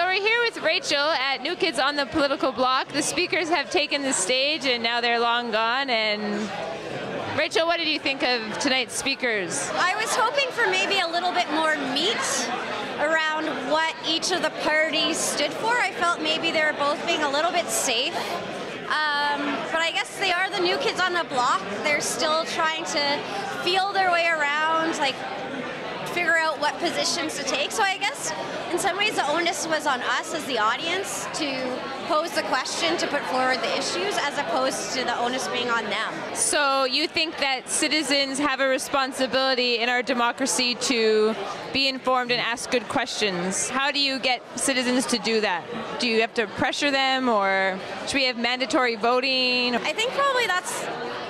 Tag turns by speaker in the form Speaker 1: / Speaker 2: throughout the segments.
Speaker 1: we're here with Rachel at New Kids on the Political Block. The speakers have taken the stage and now they're long gone. And Rachel, what did you think of tonight's speakers?
Speaker 2: I was hoping for maybe a little bit more meat around what each of the parties stood for. I felt maybe they were both being a little bit safe. But I guess they are the new kids on the block. They're still trying to feel their way around, like figure out what positions to take. So I guess in some ways the onus was on us as the audience to pose the question, to put forward the issues, as opposed to the onus being on them.
Speaker 1: So you think that citizens have a responsibility in our democracy to be informed and ask good questions. How do you get citizens to do that? Do you have to pressure them, or should we have mandatory voting?
Speaker 2: I think probably that's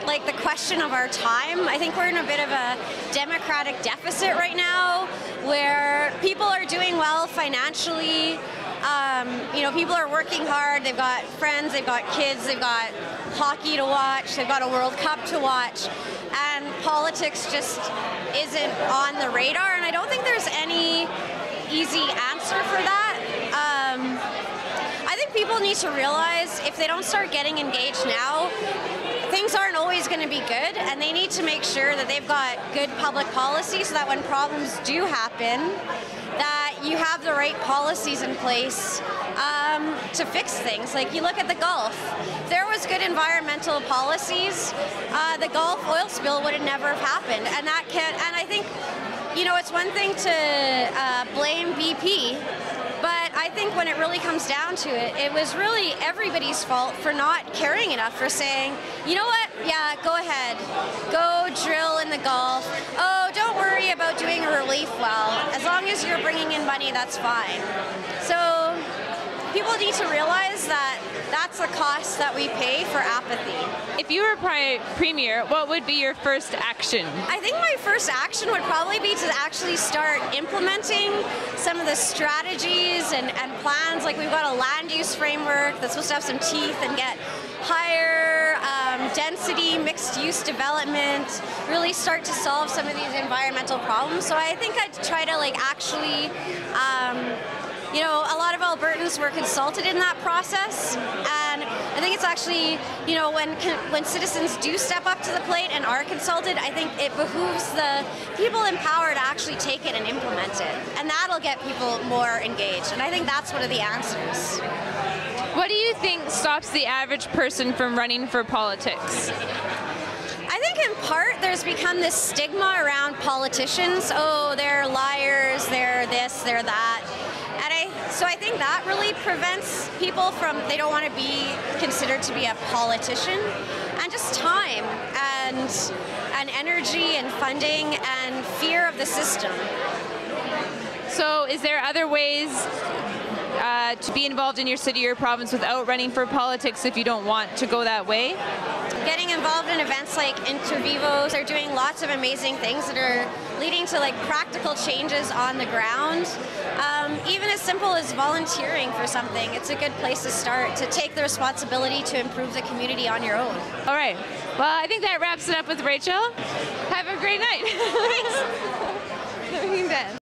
Speaker 2: like the question of our time. I think we're in a bit of a democratic deficit right now, where people are doing well financially. You know, people are working hard, they've got friends, they've got kids, they've got hockey to watch, they've got a World Cup to watch, and politics just isn't on the radar, and I don't think there's any easy answer for that. I think people need to realize if they don't start getting engaged now, things aren't always going to be good, and they need to make sure that they've got good public policy so that when problems do happen, that you have the right policies in place to fix things. Like, you look at the Gulf. If there was good environmental policies, the Gulf oil spill would have never have happened. And that can, and I think, you know, it's one thing to blame BP, but I think when it really comes down to it, it was really everybody's fault for not caring enough, for saying, you know what, yeah, go ahead, go drill in the Gulf. Oh, don't worry about doing a relief well. As long as you're bringing in money, that's fine. So people need to realize that that's the cost that we pay for apathy.
Speaker 1: If you were premier, what would be your first action?
Speaker 2: I think my first action would probably be to actually start implementing some of the strategies and plans. Like, we've got a land use framework that's supposed to have some teeth and get higher density, mixed use development, really start to solve some of these environmental problems. So I think I'd try to actually you know, a lot of Albertans were consulted in that process, and I think it's actually, you know, when citizens do step up to the plate and are consulted, I think it behooves the people in power to actually take it and implement it, and that'll get people more engaged, and I think that's one of the answers.
Speaker 1: What do you think stops the average person from running for politics?
Speaker 2: I think in part there's become this stigma around politicians. Oh, they're liars, they're this, they're that. So I think that really prevents people from, they don't want to be considered to be a politician, and just time and energy and funding and fear of the system.
Speaker 1: So is there other ways to be involved in your city or province without running for politics if you don't want to go that way?
Speaker 2: Getting involved in events like interVivos. They're doing lots of amazing things that are leading to practical changes on the ground. Even as simple as volunteering for something, it's a good place to start, to take the responsibility to improve the community on your own.
Speaker 1: All right. Well, I think that wraps it up with Rachel. Have a great night.
Speaker 2: Thanks.